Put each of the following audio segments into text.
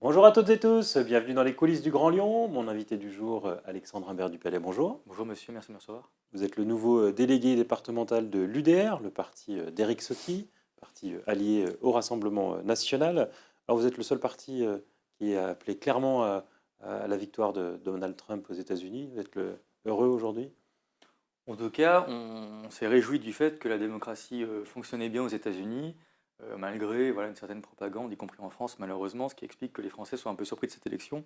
Bonjour à toutes et tous, bienvenue dans les coulisses du Grand Lyon. Mon invité du jour, Alexandre Imbert du Palais, bonjour. Bonjour monsieur, merci de me recevoir. Vous êtes le nouveau délégué départemental de l'UDR, le parti d'Éric Ciotti, parti allié au Rassemblement national. Alors vous êtes le seul parti qui a appelé clairement à la victoire de Donald Trump aux États-Unis. Vous êtes heureux aujourd'hui? En tout cas, on s'est réjoui du fait que la démocratie fonctionnait bien aux États-Unis, malgré voilà, une certaine propagande, y compris en France malheureusement, ce qui explique que les Français sont un peu surpris de cette élection,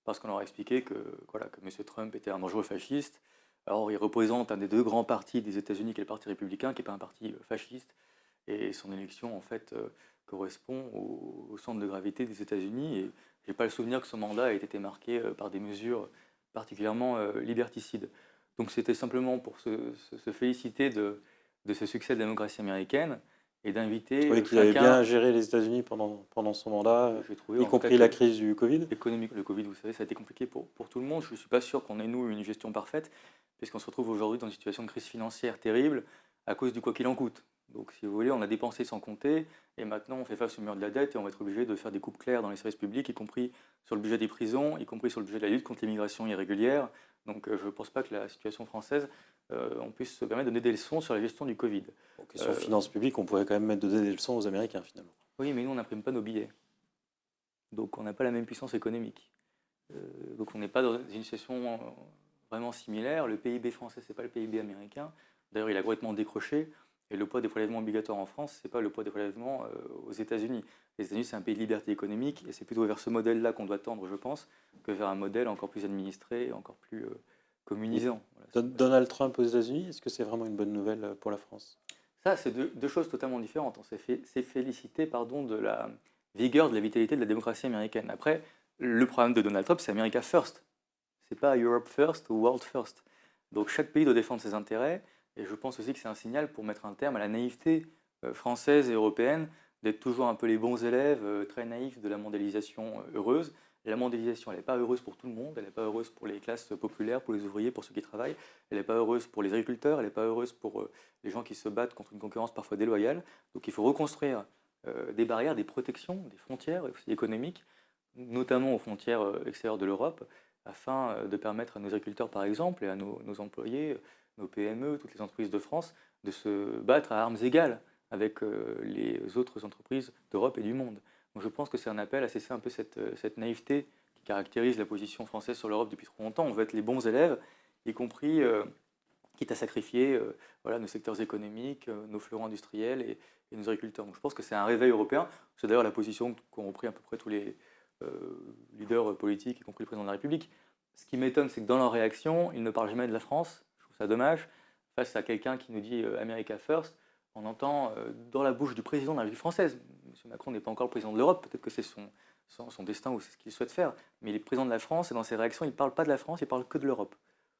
parce qu'on leur a expliqué que, voilà, que M. Trump était un dangereux fasciste. Alors il représente un des deux grands partis des États-Unis, qui est le Parti républicain, qui n'est pas un parti fasciste, et son élection en fait correspond au centre de gravité des États-Unis, et j'ai pas le souvenir que son mandat ait été marqué par des mesures particulièrement liberticides. Donc c'était simplement pour se féliciter de ce succès de la démocratie américaine et Vous d'inviter trouvez qu'il avait chacun, bien géré les États-Unis pendant son mandat, j'ai trouvé y en tout cas compris que la crise du Covid? l'économie, le Covid, vous savez, ça a été compliqué pour tout le monde. Je ne suis pas sûr qu'on ait, nous, une gestion parfaite, puisqu'on se retrouve aujourd'hui dans une situation de crise financière terrible à cause du quoi qu'il en coûte. Donc, si vous voulez, on a dépensé sans compter, et maintenant on fait face au mur de la dette, et on va être obligé de faire des coupes claires dans les services publics, y compris sur le budget des prisons, y compris sur le budget de la lutte contre l'immigration irrégulière. Donc, je ne pense pas que la situation française, on puisse se permettre de donner des leçons sur la gestion du Covid. Bon, question Euh, finances publiques, on pourrait quand même donner des leçons aux Américains finalement. oui, mais nous, on n'imprime pas nos billets. Donc, on n'a pas la même puissance économique. Donc on n'est pas dans une situation vraiment similaire. Le PIB français, c'est pas le PIB américain. D'ailleurs, il a complètement décroché. Et le poids des prélèvements obligatoires en France, c'est pas le poids des prélèvements aux États-Unis. Les États-Unis, c'est un pays de liberté économique, et c'est plutôt vers ce modèle-là qu'on doit tendre, je pense, que vers un modèle encore plus administré, encore plus communisant. Voilà, si on peut dire. Donald Trump aux États-Unis, est-ce que c'est vraiment une bonne nouvelle pour la France? Ça, c'est deux choses totalement différentes. On s'est félicité, pardon, de la vigueur, de la vitalité de la démocratie américaine. Après, le problème de Donald Trump, c'est America First. C'est pas Europe First ou World First. Donc chaque pays doit défendre ses intérêts, et je pense aussi que c'est un signal pour mettre un terme à la naïveté française et européenne d'être toujours un peu les bons élèves très naïfs de la mondialisation heureuse. Et la mondialisation, elle n'est pas heureuse pour tout le monde, elle n'est pas heureuse pour les classes populaires, pour les ouvriers, pour ceux qui travaillent, elle n'est pas heureuse pour les agriculteurs, elle n'est pas heureuse pour les gens qui se battent contre une concurrence parfois déloyale. Donc il faut reconstruire des barrières, des protections, des frontières aussi économiques, notamment aux frontières extérieures de l'Europe, afin de permettre à nos agriculteurs, par exemple, et à nos employés, nos PME, toutes les entreprises de France, de se battre à armes égales avec les autres entreprises d'Europe et du monde. Donc je pense que c'est un appel à cesser un peu cette naïveté qui caractérise la position française sur l'Europe depuis trop longtemps. On veut être les bons élèves, y compris quitte à sacrifier voilà, nos secteurs économiques, nos fleurons industriels et nos agriculteurs. Donc je pense que c'est un réveil européen. C'est d'ailleurs la position qu'ont pris à peu près tous les euh, leaders politiques, y compris le président de la République. Ce qui m'étonne, c'est que dans leur réaction, ils ne parlent jamais de la France. Je trouve ça dommage. Face à quelqu'un qui nous dit America First, on entend dans la bouche du président de la République française. M. Macron n'est pas encore le président de l'Europe, peut-être que c'est son destin ou c'est ce qu'il souhaite faire. Mais il est président de la France, et dans ses réactions, il ne parle pas de la France, il parle que de l'Europe.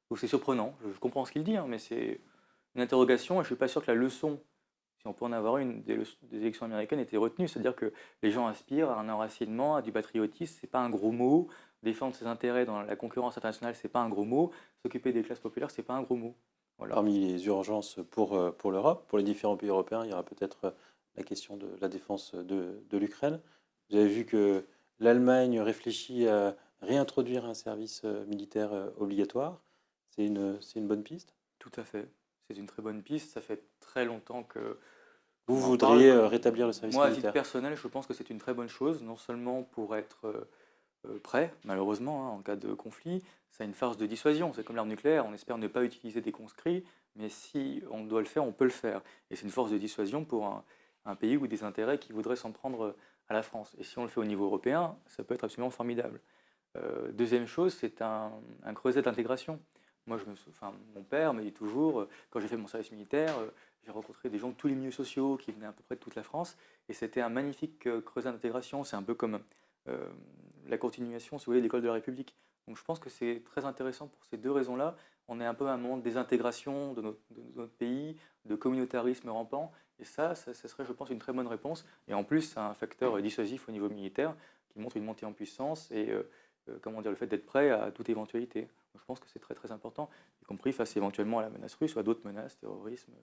Donc c'est surprenant, je comprends ce qu'il dit, hein, mais c'est une interrogation, et je ne suis pas sûr que la leçon, si on peut en avoir une, des élections américaines était retenue. C'est-à-dire que les gens aspirent à un enracinement, à du patriotisme, c'est pas un gros mot. Défendre ses intérêts dans la concurrence internationale, c'est pas un gros mot. S'occuper des classes populaires, c'est pas un gros mot. Voilà. Parmi les urgences pour l'Europe, pour les différents pays européens, il y aura peut-être la question de la défense de l'Ukraine. Vous avez vu que l'Allemagne réfléchit à réintroduire un service militaire obligatoire. C'est une bonne piste. Tout à fait. C'est une très bonne piste. Ça fait très longtemps que Vous qu'on en parle. voudriez rétablir le service Moi, à titre militaire. personnel, je pense que c'est une très bonne chose, non seulement pour être prêt, malheureusement, hein, en cas de conflit. Ça a une force de dissuasion. C'est comme l'arme nucléaire. On espère ne pas utiliser des conscrits, mais si on doit le faire, on peut le faire. Et c'est une force de dissuasion pour un pays ou des intérêts qui voudraient s'en prendre à la France. Et si on le fait au niveau européen, ça peut être absolument formidable. Deuxième chose, c'est un creuset d'intégration. Moi, enfin, mon père me dit toujours, quand j'ai fait mon service militaire, j'ai rencontré des gens de tous les milieux sociaux qui venaient à peu près de toute la France, et c'était un magnifique creuset d'intégration. C'est un peu comme euh, la continuation, si vous voulez, de l'école de la République. Donc je pense que c'est très intéressant pour ces deux raisons-là. On est un peu à un moment de désintégration de notre pays, de communautarisme rampant, et ça serait, je pense, une très bonne réponse. Et en plus, c'est un facteur dissuasif au niveau militaire qui montre une montée en puissance et comment dire, le fait d'être prêt à toute éventualité. Donc, je pense que c'est très très important, y compris face éventuellement à la menace russe ou à d'autres menaces, terrorisme,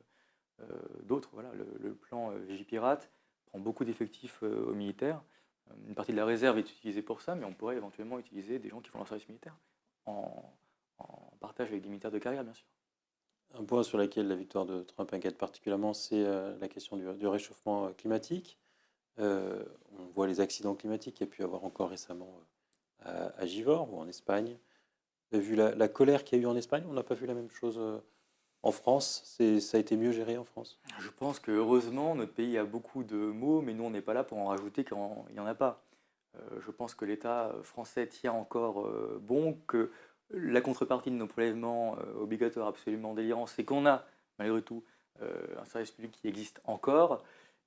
d'autres. Voilà, le plan Vigipirate prend beaucoup d'effectifs aux militaires. Une partie de la réserve est utilisée pour ça, mais on pourrait éventuellement utiliser des gens qui font leur service militaire en, en partage avec des militaires de carrière, bien sûr. Un point sur lequel la victoire de Trump inquiète particulièrement, c'est la question du réchauffement climatique. On voit les accidents climatiques qu'il y a pu avoir encore récemment à Givors ou en Espagne. Vous avez vu la colère qu'il y a eu en Espagne? On n'a pas vu la même chose en France. Ça a été mieux géré en France? Je pense que heureusement, notre pays a beaucoup de mots, mais nous, on n'est pas là pour en rajouter quand il n'y en a pas. Je pense que l'État français tient encore bon, que la contrepartie de nos prélèvements obligatoires absolument délirants, c'est qu'on a, malgré tout, un service public qui existe encore,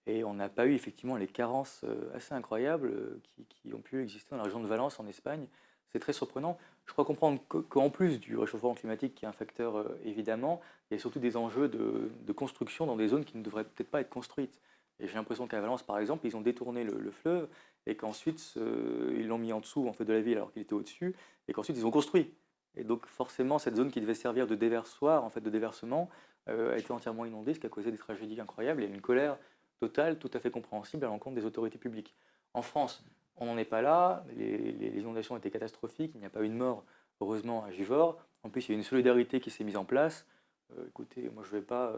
et on n'a pas eu effectivement les carences assez incroyables qui ont pu exister dans la région de Valence, en Espagne. C'est très surprenant. Je crois comprendre qu'en plus du réchauffement climatique, qui est un facteur évidemment, il y a surtout des enjeux de construction dans des zones qui ne devraient peut-être pas être construites. Et j'ai l'impression qu'à Valence, par exemple, ils ont détourné le fleuve et qu'ensuite ils l'ont mis en dessous en fait, de la ville alors qu'il était au-dessus, et qu'ensuite ils ont construit. Et donc forcément, cette zone qui devait servir de déversoir, en fait, de déversement, a été entièrement inondée, ce qui a causé des tragédies incroyables et une colère totale, tout à fait compréhensible à l'encontre des autorités publiques. En France, on n'en est pas là, les inondations étaient catastrophiques, il n'y a pas eu de mort, heureusement, à Givors. En plus, il y a une solidarité qui s'est mise en place. Écoutez, moi je ne vais pas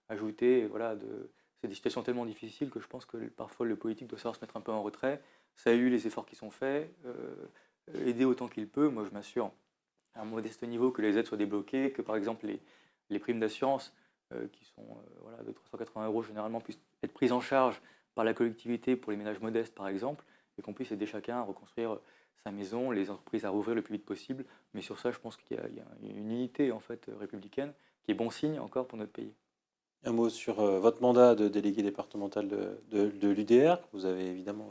ajouter, voilà, c'est des situations tellement difficiles que je pense que parfois le politique doit savoir se mettre un peu en retrait. Ça a eu les efforts qui sont faits, aider autant qu'il peut. Moi je m'assure à un modeste niveau que les aides soient débloquées, que par exemple les primes d'assurance qui sont voilà, de 380 € généralement puissent être prises en charge par la collectivité pour les ménages modestes par exemple, et qu'on puisse aider chacun à reconstruire sa maison, les entreprises à rouvrir le plus vite possible. Mais sur ça, je pense qu'il y a une unité en fait, républicaine qui est bon signe encore pour notre pays. Un mot sur votre mandat de délégué départemental de l'UDR. Vous avez évidemment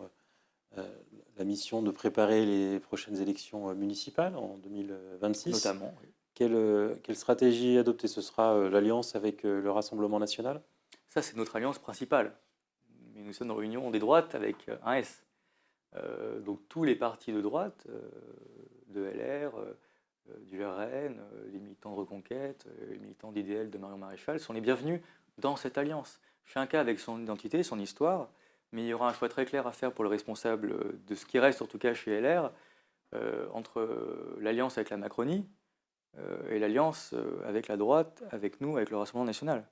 la mission de préparer les prochaines élections municipales en 2026. Notamment, oui. Quelle stratégie adopter? Ce sera l'alliance avec le Rassemblement national? Ça, c'est notre alliance principale. Mais nous sommes dans l'union des droites avec un S. Donc tous les partis de droite, de LR, du RN, les militants de Reconquête, les militants d'IDL de Marion Maréchal sont les bienvenus dans cette alliance. Chacun avec son identité, son histoire, mais il y aura un choix très clair à faire pour le responsable de ce qui reste en tout cas chez LR, entre l'alliance avec la Macronie et l'alliance avec la droite, avec nous, avec le Rassemblement national.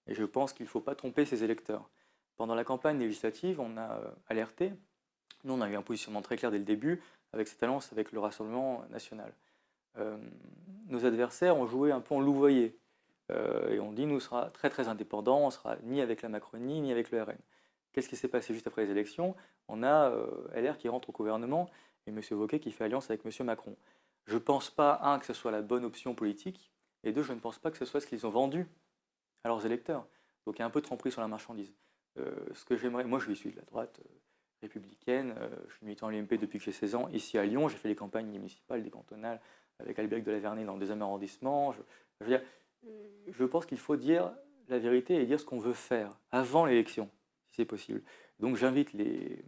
Et je pense qu'il ne faut pas tromper ses électeurs. Pendant la campagne législative, on a alerté. Nous, on a eu un positionnement très clair dès le début avec cette alliance avec le Rassemblement national. Nos adversaires ont joué un peu en louvoyer. Et on dit, nous, sera très très indépendants, on ne sera ni avec la Macronie, ni avec le RN. Qu'est-ce qui s'est passé juste après les élections? On a LR qui rentre au gouvernement et M. Wauquiez qui fait alliance avec M. Macron. Je ne pense pas, un, que ce soit la bonne option politique, et deux, je ne pense pas que ce soit ce qu'ils ont vendu à leurs électeurs. Donc il y a un peu de tromperie sur la marchandise. Ce que j'aimerais, moi je suis issu de la droite républicaine, je suis militant à l'UMP depuis que j'ai 16 ans. Ici à Lyon, j'ai fait les campagnes municipales, des cantonales, avec Albéric de la Vernée dans le 2e arrondissement. Je pense qu'il faut dire la vérité et dire ce qu'on veut faire avant l'élection, si c'est possible. Donc j'invite les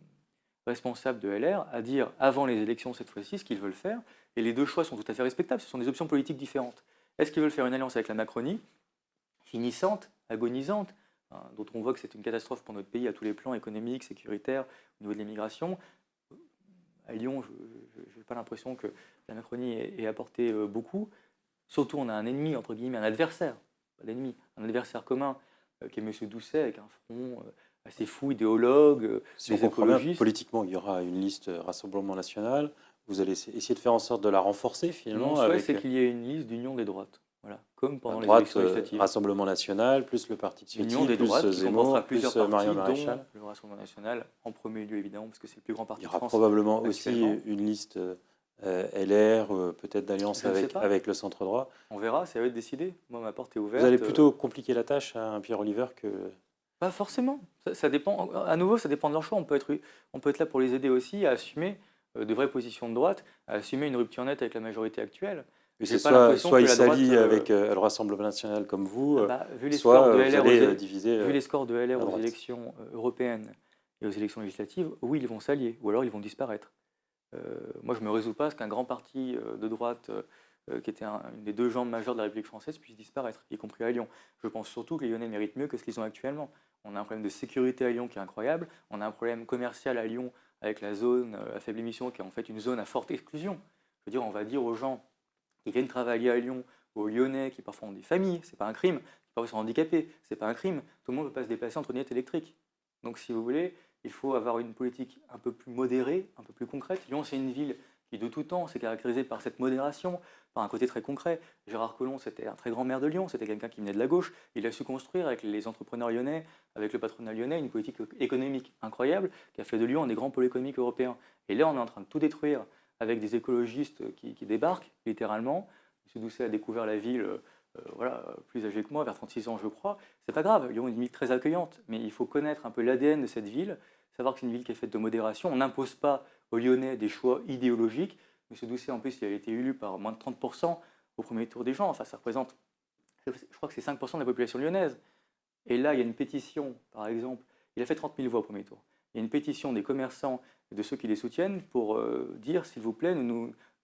responsables de LR à dire avant les élections cette fois-ci ce qu'ils veulent faire, et les deux choix sont tout à fait respectables, ce sont des options politiques différentes. Est-ce qu'ils veulent faire une alliance avec la Macronie, finissante, agonisante, hein, dont on voit que c'est une catastrophe pour notre pays à tous les plans, économiques, sécuritaires, au niveau de l'immigration? À Lyon, je n'ai pas l'impression que la Macronie ait apporté beaucoup. Surtout, on a un ennemi, entre guillemets, un adversaire, pas l'ennemi, un adversaire commun, qui est M. Doucet, avec un front assez fou, idéologue, Si on des comprend bien, écologistes. politiquement, il y aura une liste Rassemblement national. Vous allez essayer de faire en sorte de la renforcer finalement. Mon souhait, avec c'est qu'il y ait une liste d'union des droites, voilà, comme pendant à les droite, élections législatives. Rassemblement national, plus le parti de L'union Ciotti, des plus droites qui Zemmour, comportera plus plusieurs Marion partis, dont Maréchal. le Rassemblement national, en premier lieu évidemment, parce que c'est le plus grand parti Il y de aura France probablement aussi actuellement. une liste LR, peut-être d'alliance Je ne sais pas. avec le centre droit. On verra, c'est à eux de décider. Moi, ma porte est ouverte. Vous allez plutôt compliquer la tâche à un Pierre Oliver que... Pas forcément. Ça dépend. À nouveau, ça dépend de leur choix. On peut être là pour les aider aussi à assumer de vraies positions de droite, à assumer une rupture nette avec la majorité actuelle. Mais J'ai c'est pas l'impression soit que il la droite, s'allie avec le Rassemblement national comme vous, vu les soit scores de vous LR allez diviser vu les scores de la LR aux droite. élections européennes et aux élections législatives, oui, ils vont s'allier, ou alors ils vont disparaître. Moi, je ne me résous pas à ce qu'un grand parti de droite, qui était une des deux jambes majeures de la République française, puisse disparaître, y compris à Lyon. Je pense surtout que les Lyonnais méritent mieux que ce qu'ils ont actuellement. On a un problème de sécurité à Lyon qui est incroyable, on a un problème commercial à Lyon avec la zone à faible émission, qui est en fait une zone à forte exclusion. Je veux dire, on va dire aux gens qui viennent travailler à Lyon, aux Lyonnais qui parfois ont des familles, c'est pas un crime, qui parfois sont handicapés, c'est pas un crime, tout le monde ne peut pas se déplacer en trottinette électrique. Donc si vous voulez, il faut avoir une politique un peu plus modérée, un peu plus concrète. Lyon, c'est une ville qui de tout temps s'est caractérisée par cette modération, par un côté très concret. Gérard Collomb, c'était un très grand maire de Lyon, c'était quelqu'un qui venait de la gauche. Il a su construire avec les entrepreneurs lyonnais, avec le patronat lyonnais, une politique économique incroyable qui a fait de Lyon un des grands pôles économiques européens. Et là, on est en train de tout détruire avec des écologistes qui débarquent, littéralement. M. Doucet a découvert la ville plus âgé que moi, vers 36 ans, je crois. C'est pas grave, Lyon est une ville très accueillante, mais il faut connaître un peu l'ADN de cette ville, savoir que c'est une ville qui est faite de modération. On n'impose pas aux Lyonnais des choix idéologiques. M. Doucet, en plus, il a été élu par moins de 30% au premier tour des gens. Enfin, ça représente, je crois que c'est 5% de la population lyonnaise. Et là, il y a une pétition, par exemple, il a fait 30 000 voix au premier tour. Il y a une pétition des commerçants et de ceux qui les soutiennent pour dire, s'il vous plaît, ne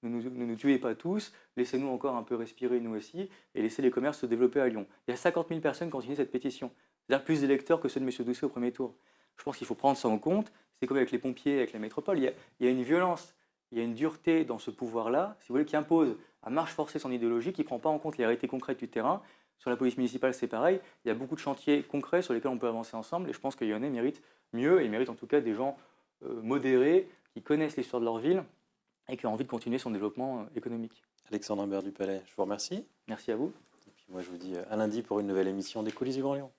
nous tuez pas tous, laissez-nous encore un peu respirer nous aussi, et laissez les commerces se développer à Lyon. Il y a 50 000 personnes qui ont signé cette pétition, c'est-à-dire plus d'électeurs que ceux de M. Doucet au premier tour. Je pense qu'il faut prendre ça en compte, c'est comme avec les pompiers, avec la métropole, il y a une violence, il y a une dureté dans ce pouvoir-là, si vous voulez, qui impose à marche forcée son idéologie, qui ne prend pas en compte les réalités concrètes du terrain. Sur la police municipale, c'est pareil, il y a beaucoup de chantiers concrets sur lesquels on peut avancer ensemble, et je pense que Lyonnais méritent mieux, et méritent en tout cas des gens modérés, qui connaissent l'histoire de leur ville, et qui ont envie de continuer son développement économique. Alexandre Imbert du Palais, je vous remercie. Merci à vous. Et puis moi, je vous dis à lundi pour une nouvelle émission des Coulisses du Grand Lyon.